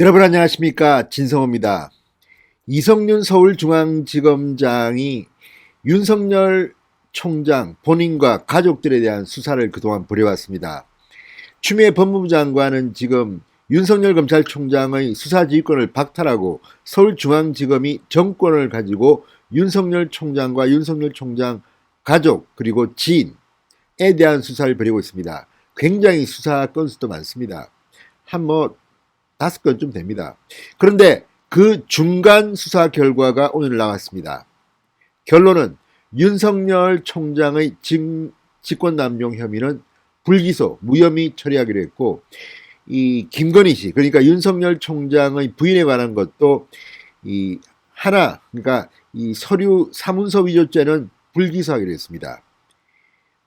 여러분 안녕하십니까, 진성호입니다. 이성윤 서울중앙지검장이 윤석열 총장 본인과 가족들에 대한 수사를 그동안 벌여왔습니다. 추미애 법무부 장관은 지금 윤석열 검찰총장의 수사지휘권을 박탈하고 서울중앙지검이 정권을 가지고 윤석열 총장과 윤석열 총장 가족 그리고 지인에 대한 수사를 벌이고 있습니다. 굉장히 수사 건수도 많습니다. 한 5건쯤 됩니다. 그런데 그 중간 수사 결과가 오늘 나왔습니다. 결론은 윤석열 총장의 직권남용 혐의는 불기소, 무혐의 처리하기로 했고, 이 김건희 씨, 그러니까 윤석열 총장의 부인에 관한 것도 그러니까 이 서류 사문서 위조죄는 불기소하기로 했습니다.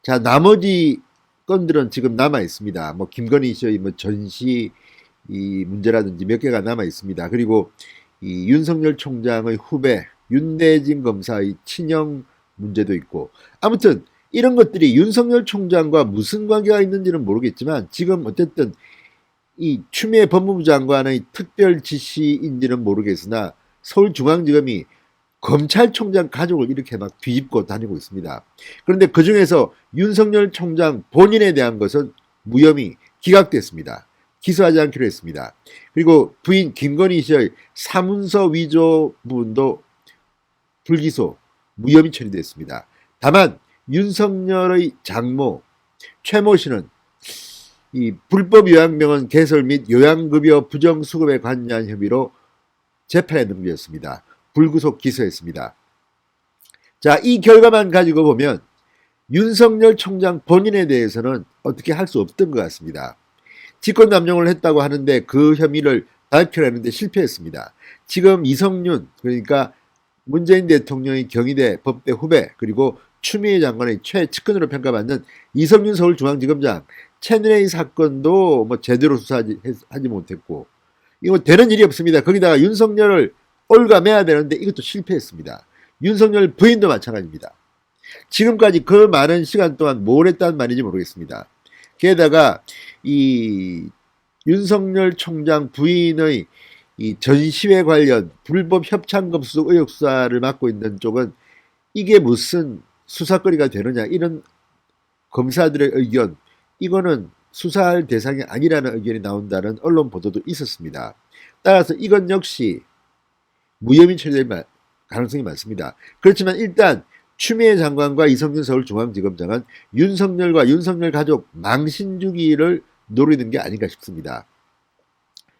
자, 나머지 건들은 지금 남아 있습니다. 김건희 씨의 전시 이 문제라든지 몇 개가 남아 있습니다. 그리고 이 윤석열 총장의 후배 윤대진 검사의 친형 문제도 있고, 아무튼 이런 것들이 윤석열 총장과 무슨 관계가 있는지는 모르겠지만 지금 어쨌든 이 추미애 법무부 장관의 특별 지시인지는 모르겠으나 서울중앙지검이 검찰총장 가족을 이렇게 막 뒤집고 다니고 있습니다. 그런데 그 중에서 윤석열 총장 본인에 대한 것은 무혐의 기각됐습니다. 기소하지 않기로 했습니다. 그리고 부인 김건희 씨의 사문서 위조 부분도 불기소, 무혐의 처리됐습니다. 다만 윤석열의 장모 최모 씨는 이 불법 요양병원 개설 및 요양급여 부정수급에 관여한 혐의로 재판에 넘겼습니다. 불구속 기소했습니다. 자, 이 결과만 가지고 보면 윤석열 총장 본인에 대해서는 어떻게 할 수 없던 것 같습니다. 직권남용을 했다고 하는데 그 혐의를 밝혀내는데 실패했습니다. 지금 이성윤, 그러니까 문재인 대통령의 경희대 법대 후배, 그리고 추미애 장관의 최측근으로 평가받는 이성윤 서울중앙지검장 채널A 사건도 제대로 수사하지 못했고, 이거 되는 일이 없습니다. 거기다가 윤석열을 올가매야 되는데 이것도 실패했습니다. 윤석열 부인도 마찬가지입니다. 지금까지 그 많은 시간 동안 뭘 했단 말인지 모르겠습니다. 게다가 이 윤석열 총장 부인의 이 전시회 관련 불법 협찬금수 의혹 수사를 맡고 있는 쪽은 이게 무슨 수사거리가 되느냐, 이런 검사들의 의견, 이거는 수사할 대상이 아니라는 의견이 나온다는 언론 보도도 있었습니다. 따라서 이건 역시 무혐의 처리될 가능성이 많습니다. 그렇지만 일단 추미애 장관과 이성윤 서울중앙지검장은 윤석열과 윤석열 가족 망신 주기를 노리는 게 아닌가 싶습니다.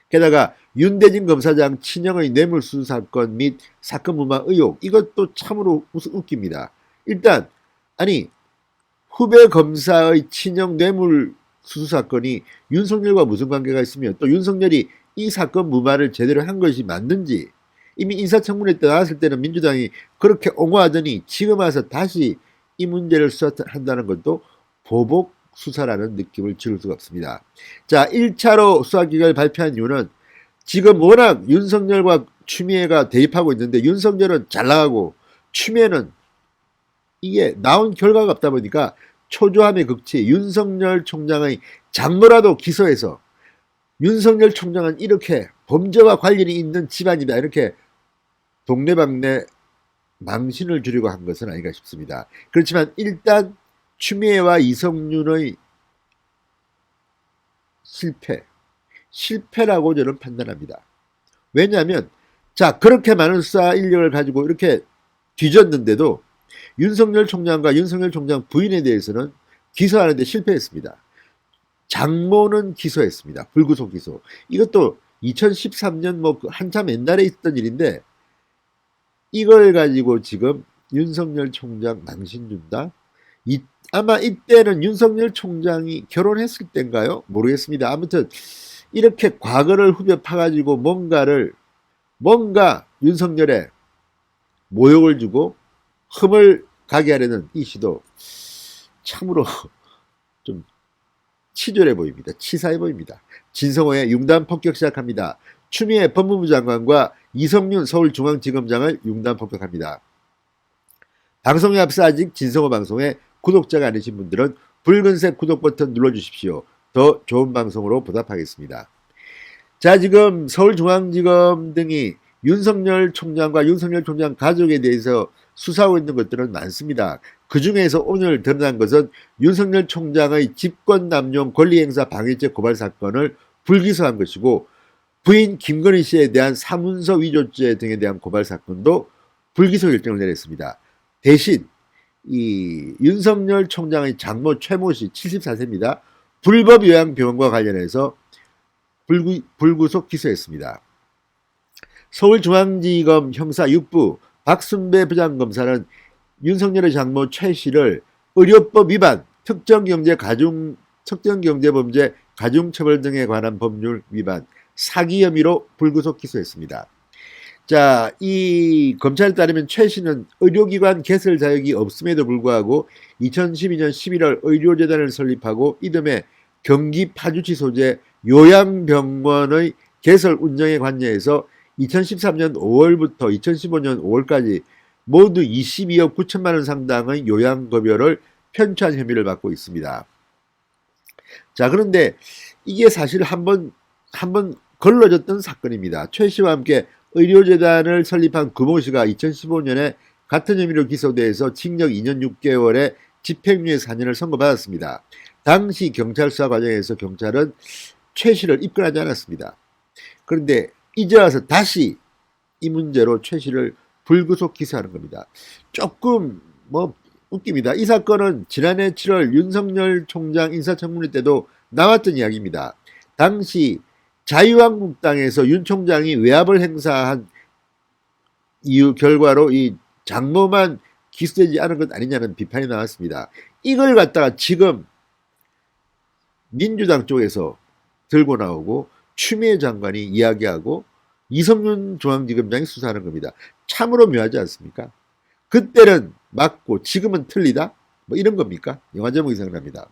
게다가 윤대진 검사장 친형의 뇌물수수 사건 및 사건 무마 의혹, 이것도 참으로 웃깁니다. 일단 아니, 후배 검사의 친형 뇌물수수 사건이 윤석열과 무슨 관계가 있으며, 또 윤석열이 이 사건 무마를 제대로 한 것이 맞는지, 이미 인사청문회 때 나왔을 때는 민주당이 그렇게 옹호하더니 지금 와서 다시 이 문제를 수사한다는 것도 보복 수사라는 느낌을 지울 수가 없습니다. 자, 1차로 수사기획을 발표한 이유는 지금 워낙 윤석열과 추미애가 대립하고 있는데 윤석열은 잘 나가고 추미애는 이게 나온 결과가 없다 보니까 초조함의 극치, 윤석열 총장의 장모라도 기소해서 윤석열 총장은 이렇게 범죄와 관련이 있는 집안이다, 이렇게 동네방네 망신을 주려고 한 것은 아닌가 싶습니다. 그렇지만 일단 추미애와 이성윤의 실패라고 저는 판단합니다. 왜냐하면 자, 그렇게 많은 수사 인력을 가지고 이렇게 뒤졌는데도 윤석열 총장과 윤석열 총장 부인에 대해서는 기소하는데 실패했습니다. 장모는 기소했습니다. 불구속 기소. 이것도 2013년 한참 옛날에 있던 일인데 이걸 가지고 지금 윤석열 총장 망신 준다? 아마 이때는 윤석열 총장이 결혼했을 때인가요? 모르겠습니다. 아무튼 이렇게 과거를 후벼 파가지고 뭔가 윤석열에 모욕을 주고 흠을 가게 하려는 이 시도 참으로 좀 치졸해 보입니다. 치사해 보입니다. 진성호의 융단 폭격 시작합니다. 추미애 법무부 장관과 이성윤 서울중앙지검장을 융단 폭격합니다. 방송에 앞서 아직 진성호 방송에 구독자가 아니신 분들은 붉은색 구독 버튼 눌러주십시오. 더 좋은 방송으로 보답하겠습니다. 자, 지금 서울중앙지검 등이 윤석열 총장과 윤석열 총장 가족에 대해서 수사하고 있는 것들은 많습니다. 그 중에서 오늘 드러난 것은 윤석열 총장의 직권남용 권리행사 방해죄 고발 사건을 불기소한 것이고, 부인 김건희 씨에 대한 사문서 위조죄 등에 대한 고발 사건도 불기소 결정을 내렸습니다. 대신 이 윤석열 총장의 장모 최모 씨 74세입니다. 불법 요양병원과 관련해서 불구속 기소했습니다. 서울중앙지검 형사 6부 박순배 부장검사는 윤석열의 장모 최 씨를 의료법 위반, 특정경제범죄 가중처벌 등에 관한 법률 위반, 사기 혐의로 불구속 기소했습니다. 자, 이 검찰에 따르면 최 씨는 의료기관 개설 자격이 없음에도 불구하고 2012년 11월 의료재단을 설립하고 이듬해 경기 파주시 소재 요양병원의 개설 운영에 관여해서 2013년 5월부터 2015년 5월까지 모두 22억 9천만 원 상당의 요양급여를 편취한 혐의를 받고 있습니다. 자, 그런데 이게 사실 한번 걸러졌던 사건입니다. 최 씨와 함께 의료재단을 설립한 금호 씨가 2015년에 같은 혐의로 기소돼서 징역 2년 6개월에 집행유예 4년을 선고받았습니다. 당시 경찰 수사 과정에서 경찰은 최 씨를 입건하지 않았습니다. 그런데 이제 와서 다시 이 문제로 최 씨를 불구속 기소하는 겁니다. 조금 웃깁니다. 이 사건은 지난해 7월 윤석열 총장 인사청문회 때도 나왔던 이야기입니다. 당시 자유한국당에서 윤 총장이 외압을 행사한 이유 결과로 이 장모만 기소되지 않은 것 아니냐는 비판이 나왔습니다. 이걸 갖다가 지금 민주당 쪽에서 들고 나오고 추미애 장관이 이야기하고 이성윤 중앙지검장이 수사하는 겁니다. 참으로 묘하지 않습니까? 그때는 맞고 지금은 틀리다? 이런 겁니까? 영화 제목이 생각납니다.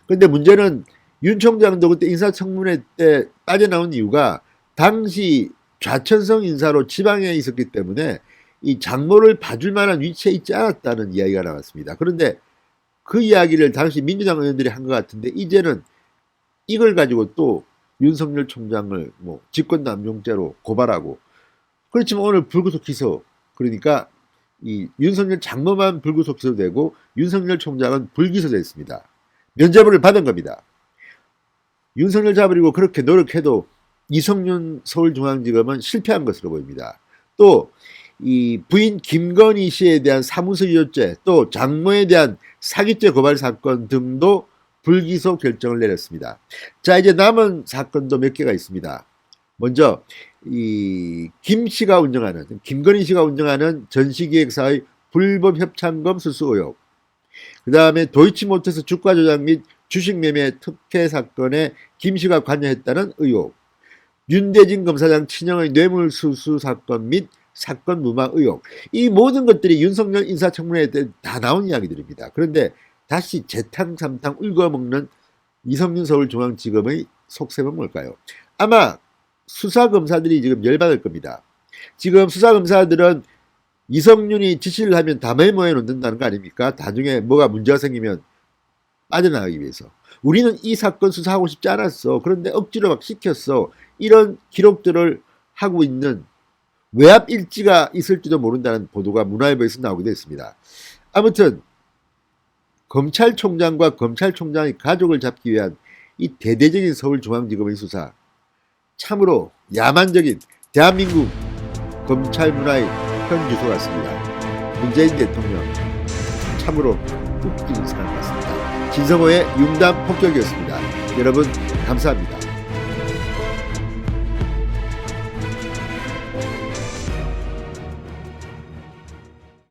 그런데 문제는 윤 총장도 그때 인사청문회 때 빠져나온 이유가 당시 좌천성 인사로 지방에 있었기 때문에 이 장모를 봐줄 만한 위치에 있지 않았다는 이야기가 나왔습니다. 그런데 그 이야기를 당시 민주당 의원들이 한 것 같은데 이제는 이걸 가지고 또 윤석열 총장을 직권남용죄로 고발하고, 그렇지만 오늘 불구속 기소, 그러니까 이 윤석열 장모만 불구속 기소되고 윤석열 총장은 불기소됐습니다. 면죄부를 받은 겁니다. 윤석열 잡으려고 그렇게 노력해도 이성윤 서울중앙지검은 실패한 것으로 보입니다. 또 이 부인 김건희 씨에 대한 사무소 위조죄, 또 장모에 대한 사기죄 고발 사건 등도 불기소 결정을 내렸습니다. 자, 이제 남은 사건도 몇 개가 있습니다. 먼저 이 김건희 씨가 운영하는 전시기획사의 불법 협찬금 수수 의혹, 그 다음에 도이치모터스 주가 조작 및 주식 매매 특혜 사건에 김 씨가 관여했다는 의혹, 윤대진 검사장 친형의 뇌물수수 사건 및 사건 무마 의혹, 이 모든 것들이 윤석열 인사청문회 때 다 나온 이야기들입니다. 그런데 다시 재탕삼탕 울거먹는 이성윤 서울중앙지검의 속셈은 뭘까요? 아마 수사검사들이 지금 열받을 겁니다. 지금 수사검사들은 이성윤이 지시를 하면 다 메모해 놓는다는 거 아닙니까? 나중에 뭐가 문제가 생기면 빠져나가기 위해서. 우리는 이 사건 수사하고 싶지 않았어. 그런데 억지로 막 시켰어. 이런 기록들을 하고 있는 외압 일지가 있을지도 모른다는 보도가 문화일보에서 나오기도 했습니다. 아무튼 검찰총장과 검찰총장의 가족을 잡기 위한 이 대대적인 서울중앙지검의 수사, 참으로 야만적인 대한민국 검찰 문화의 현주소 같습니다. 문재인 대통령 참으로 웃기는 사람 같습니다. 진성호의 융단 폭격이었습니다. 여러분 감사합니다.